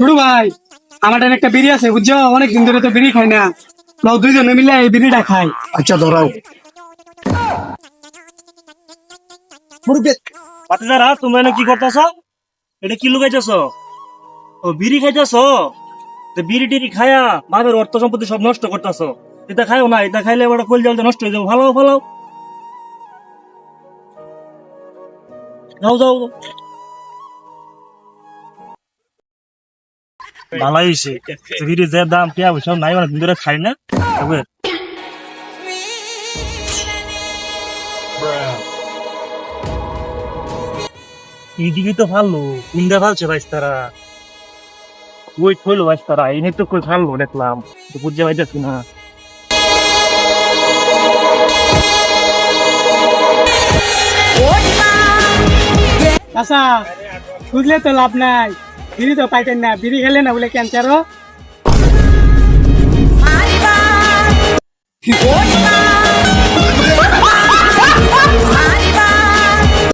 ছোটু ভাই আমার টাইম একটা বিড়ি আছে বুঝছো, অনেক দিন ধরে তো বিড়ি খাই না, নাও দুইজনে মিলে এই বিড়িটা খাই। আচ্ছা ধরাও। বাতিজারা তুমি এনে কি করতেছ? এটা কি লুকাইতেছ? ও বিড়ি খাইতেছ? বিড়ি টিড়ি খায়া বাপের অর্থ সম্পত্তি সব নষ্ট করতেছ। এটা খাইও না, এটা খাইলে এবার কল জলটা নষ্ট হয়ে যাবে। ফালাও ফালাও, যাও যাও। ভালাই হয়েছে, বিড়ি যে দাম টিয়া পয়সা নাই, অনেক দিন ধরে খাই না। তবে এইদিকে তো ভালো, কুন্ডা ফালছে ভাই তারা, ওই থইলো ভাই তারা, এই নিয়ে তো কই ফাললো দেখলাম, তো বুঝতে পাইতেছি না। আচ্ছা বুঝলে তো লাভ নাই, বিড়ি তো পাইতেন না, বিড়ি খেলে না বলে ক্যান্সারও।